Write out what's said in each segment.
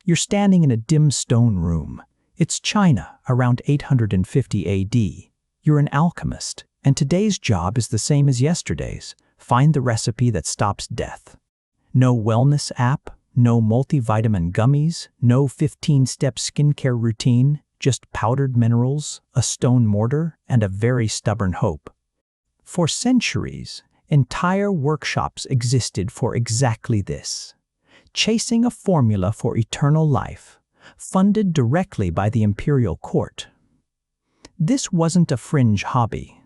You're standing in a dim stone room. It's China, around 850 AD. You're an alchemist, and today's job is the same as yesterday's. Find the recipe that stops death. No wellness app, no multivitamin gummies, no 15-step skincare routine, just powdered minerals, a stone mortar, and a very stubborn hope. For centuries, entire workshops existed for exactly this. Chasing a formula for eternal life, funded directly by the imperial court. This wasn't a fringe hobby.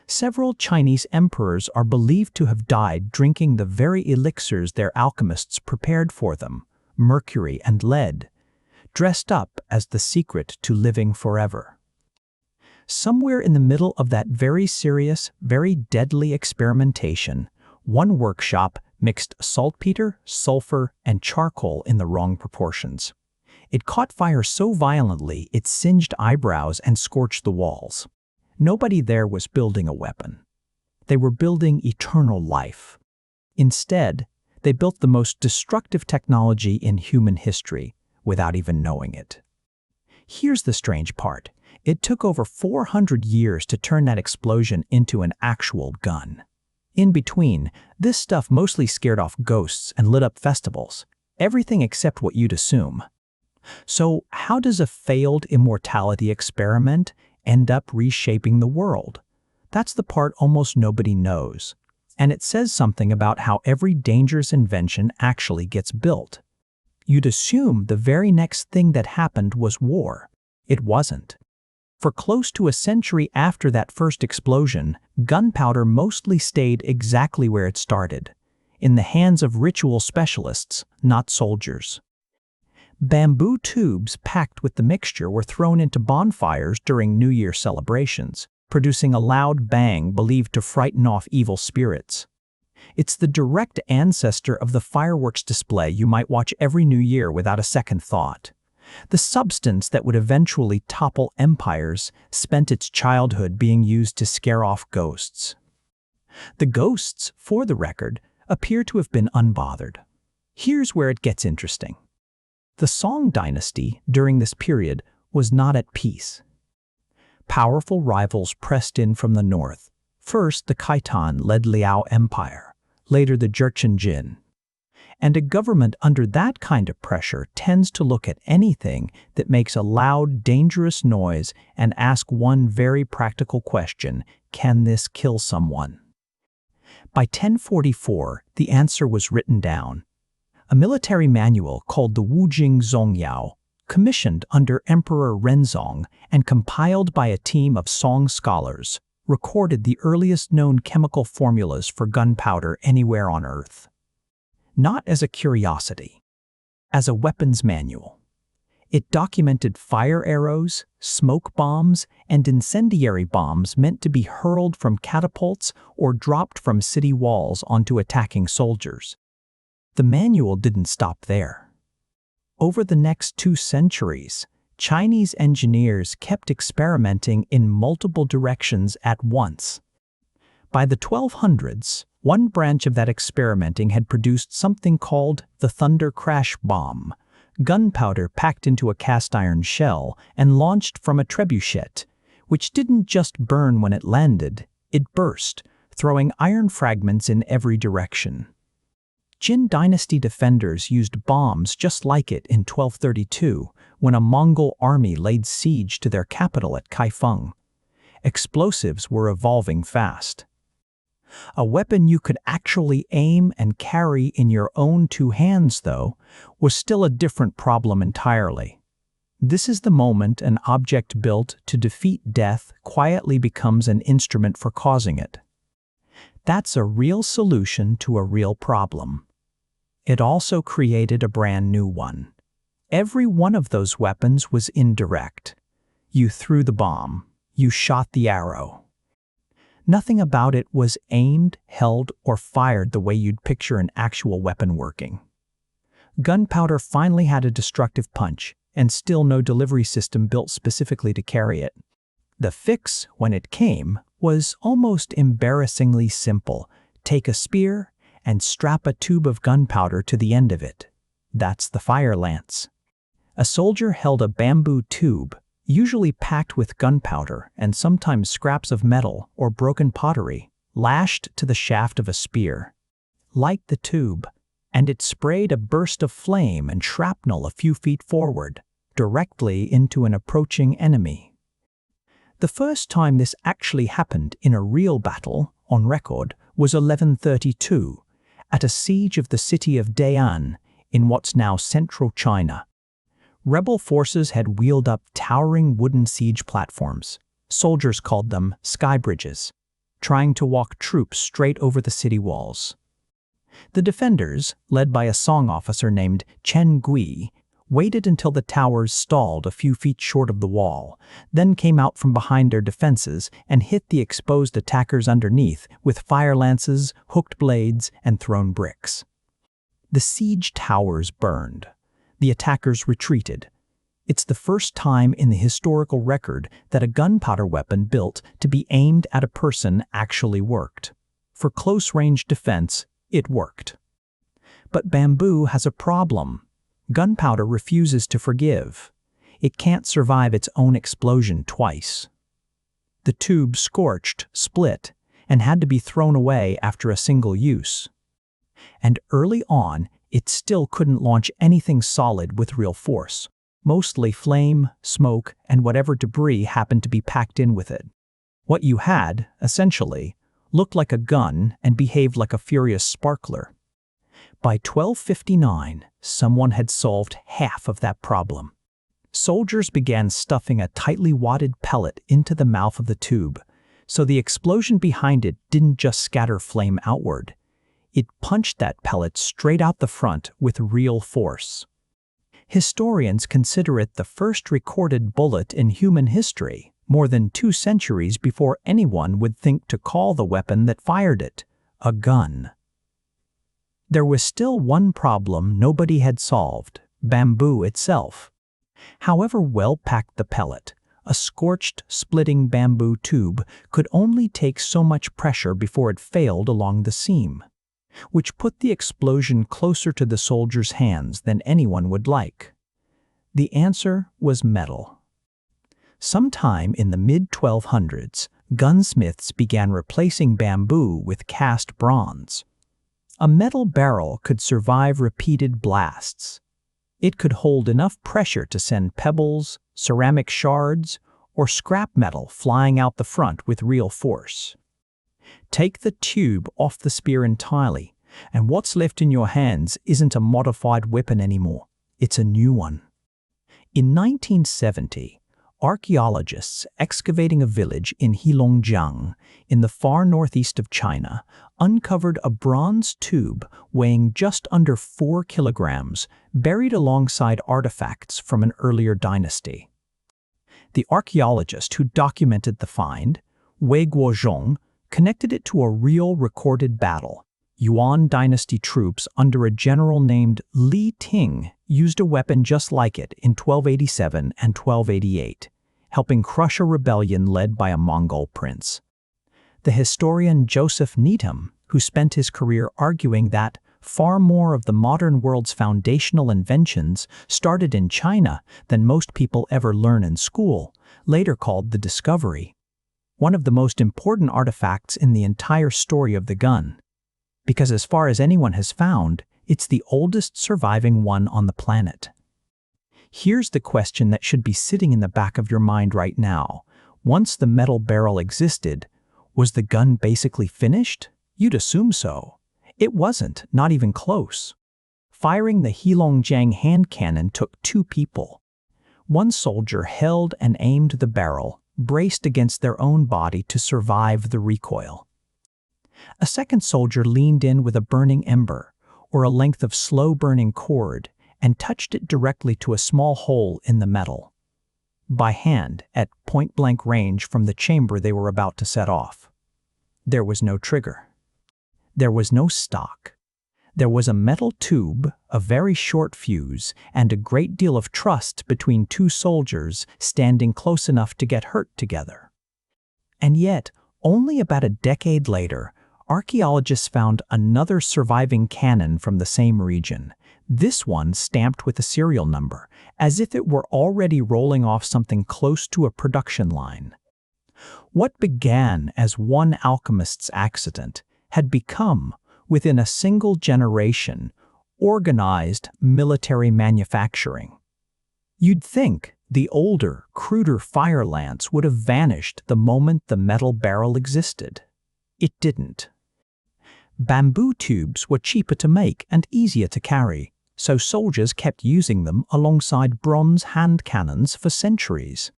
Several Chinese emperors are believed to have died drinking the very elixirs their alchemists prepared for them, mercury and lead, dressed up as the secret to living forever. Somewhere in the middle of that very serious, very deadly experimentation, one workshop mixed saltpeter, sulfur, and charcoal in the wrong proportions. It caught fire so violently it singed eyebrows and scorched the walls. Nobody there was building a weapon. They were building eternal life. Instead, they built the most destructive technology in human history without even knowing it. Here's the strange part. It took over 400 years to turn that explosion into an actual gun. In between, this stuff mostly scared off ghosts and lit up festivals. Everything except what you'd assume. So, how does a failed immortality experiment end up reshaping the world? That's the part almost nobody knows. And it says something about how every dangerous invention actually gets built. You'd assume the very next thing that happened was war. It wasn't. For close to a century after that first explosion, gunpowder mostly stayed exactly where it started, in the hands of ritual specialists, not soldiers. Bamboo tubes packed with the mixture were thrown into bonfires during New Year celebrations, producing a loud bang believed to frighten off evil spirits. It's the direct ancestor of the fireworks display you might watch every New Year without a second thought. The substance that would eventually topple empires spent its childhood being used to scare off ghosts. The ghosts, for the record, appear to have been unbothered. Here's where it gets interesting. The Song dynasty, during this period, was not at peace. Powerful rivals pressed in from the north. First, the Khitan-led Liao Empire, later the Jurchen Jin. And a government under that kind of pressure tends to look at anything that makes a loud, dangerous noise and ask one very practical question: can this kill someone? By 1044, the answer was written down. A military manual called the Wujing Zongyao, commissioned under Emperor Renzong and compiled by a team of Song scholars, recorded the earliest known chemical formulas for gunpowder anywhere on Earth. Not as a curiosity, as a weapons manual. It documented fire arrows, smoke bombs, and incendiary bombs meant to be hurled from catapults or dropped from city walls onto attacking soldiers. The manual didn't stop there. Over the next 2 centuries, Chinese engineers kept experimenting in multiple directions at once. By the 1200s, one branch of that experimenting had produced something called the thunder crash bomb, gunpowder packed into a cast-iron shell and launched from a trebuchet, which didn't just burn when it landed, it burst, throwing iron fragments in every direction. Jin dynasty defenders used bombs just like it in 1232 when a Mongol army laid siege to their capital at Kaifeng. Explosives were evolving fast. A weapon you could actually aim and carry in your own 2 hands, though, was still a different problem entirely. This is the moment an object built to defeat death quietly becomes an instrument for causing it. That's a real solution to a real problem. It also created a brand new one. Every one of those weapons was indirect. You threw the bomb. You shot the arrow. Nothing about it was aimed, held, or fired the way you'd picture an actual weapon working. Gunpowder finally had a destructive punch, and still no delivery system built specifically to carry it. The fix, when it came, was almost embarrassingly simple. Take a spear and strap a tube of gunpowder to the end of it. That's the fire lance. A soldier held a bamboo tube, usually packed with gunpowder and sometimes scraps of metal or broken pottery, lashed to the shaft of a spear. Light the tube, and it sprayed a burst of flame and shrapnel a few feet forward, directly into an approaching enemy. The first time this actually happened in a real battle, on record, was 1132, at a siege of the city of Dayan in what's now central China. Rebel forces had wheeled up towering wooden siege platforms. Soldiers called them sky bridges, trying to walk troops straight over the city walls. The defenders, led by a song officer named Chen Gui, waited until the towers stalled a few feet short of the wall, then came out from behind their defenses and hit the exposed attackers underneath with fire lances, hooked blades, and thrown bricks. The siege towers burned. The attackers retreated. It's the first time in the historical record that a gunpowder weapon built to be aimed at a person actually worked. For close-range defense, it worked. But bamboo has a problem. Gunpowder refuses to forgive. It can't survive its own explosion twice. The tube scorched, split, and had to be thrown away after a single use. And early on, it still couldn't launch anything solid with real force, mostly flame, smoke, and whatever debris happened to be packed in with it. What you had, essentially, looked like a gun and behaved like a furious sparkler. By 1259, someone had solved half of that problem. Soldiers began stuffing a tightly wadded pellet into the mouth of the tube, so the explosion behind it didn't just scatter flame outward. It punched that pellet straight out the front with real force. Historians consider it the first recorded bullet in human history, more than 2 centuries before anyone would think to call the weapon that fired it a gun. There was still one problem nobody had solved: bamboo itself. However well packed the pellet, a scorched, splitting bamboo tube could only take so much pressure before it failed along the seam, which put the explosion closer to the soldier's hands than anyone would like. The answer was metal. Sometime in the mid-1200s, gunsmiths began replacing bamboo with cast bronze. A metal barrel could survive repeated blasts. It could hold enough pressure to send pebbles, ceramic shards, or scrap metal flying out the front with real force. Take the tube off the spear entirely, and what's left in your hands isn't a modified weapon anymore. It's a new one. In 1970, archaeologists excavating a village in Heilongjiang, in the far northeast of China, uncovered a bronze tube weighing just under 4 kilograms, buried alongside artifacts from an earlier dynasty. The archaeologist who documented the find, Wei Guozhong, connected it to a real recorded battle. Yuan dynasty troops under a general named Li Ting used a weapon just like it in 1287 and 1288, helping crush a rebellion led by a Mongol prince. The historian Joseph Needham, who spent his career arguing that far more of the modern world's foundational inventions started in China than most people ever learn in school, later called the discovery one of the most important artifacts in the entire story of the gun. Because as far as anyone has found, it's the oldest surviving one on the planet. Here's the question that should be sitting in the back of your mind right now. Once the metal barrel existed, was the gun basically finished? You'd assume so. It wasn't, not even close. Firing the Heilongjiang hand cannon took 2 people. One soldier held and aimed the barrel, braced against their own body to survive the recoil. A second soldier leaned in with a burning ember, or a length of slow-burning cord, and touched it directly to a small hole in the metal. By hand, at point-blank range from the chamber they were about to set off. There was no trigger. There was no stock. There was a metal tube, a very short fuse, and a great deal of trust between 2 soldiers standing close enough to get hurt together. And yet, only about a decade later, archaeologists found another surviving cannon from the same region, This one stamped with a serial number, as if it were already rolling off something close to a production line. What began as one alchemist's accident had become, within a single generation, organized military manufacturing. You'd think the older, cruder fire lance would have vanished the moment the metal barrel existed. It didn't. Bamboo tubes were cheaper to make and easier to carry, so soldiers kept using them alongside bronze hand cannons for centuries.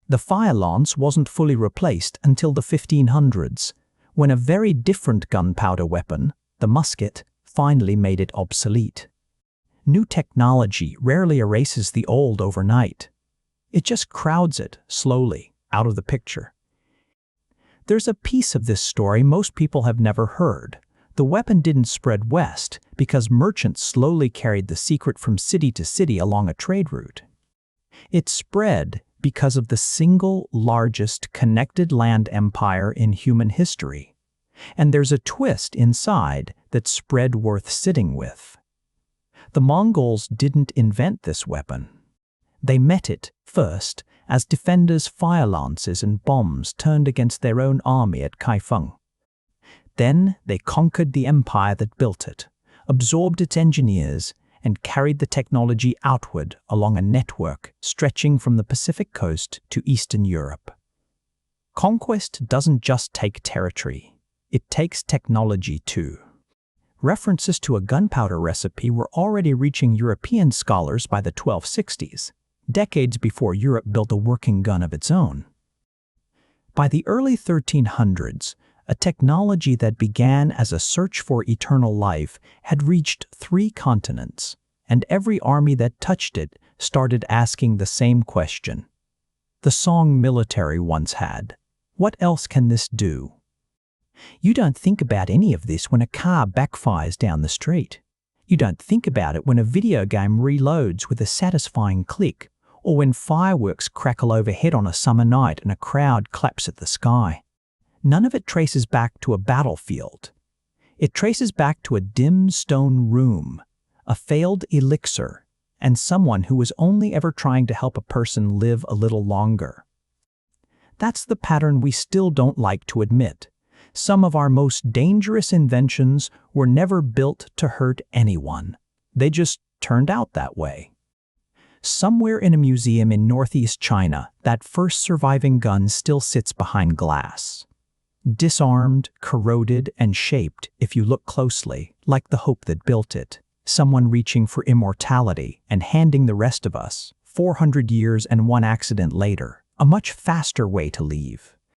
The fire lance wasn't fully replaced until the 1500s, when a very different gunpowder weapon, the musket, finally made it obsolete. New technology rarely erases the old overnight. It just crowds it, slowly, out of the picture. There's a piece of this story most people have never heard. The weapon didn't spread west because merchants slowly carried the secret from city to city along a trade route. It spread because of the single largest connected land empire in human history. And there's a twist inside that's spread worth sitting with. The Mongols didn't invent this weapon. They met it, first, as defenders' fire lances and bombs turned against their own army at Kaifeng. Then they conquered the empire that built it, absorbed its engineers, and carried the technology outward along a network stretching from the Pacific coast to Eastern Europe. Conquest doesn't just take territory, it takes technology too. References to a gunpowder recipe were already reaching European scholars by the 1260s, decades before Europe built a working gun of its own. By the early 1300s, a technology that began as a search for eternal life had reached 3 continents, and every army that touched it started asking the same question. The Song military once had, "What else can this do?" You don't think about any of this when a car backfires down the street. You don't think about it when a video game reloads with a satisfying click, or when fireworks crackle overhead on a summer night and a crowd claps at the sky. None of it traces back to a battlefield. It traces back to a dim stone room, a failed elixir, and someone who was only ever trying to help a person live a little longer. That's the pattern we still don't like to admit. Some of our most dangerous inventions were never built to hurt anyone. They just turned out that way. Somewhere in a museum in northeast China, that first surviving gun still sits behind glass. Disarmed, corroded, and shaped, if you look closely, like the hope that built it. Someone reaching for immortality and handing the rest of us, 400 years and one accident later, a much faster way to leave.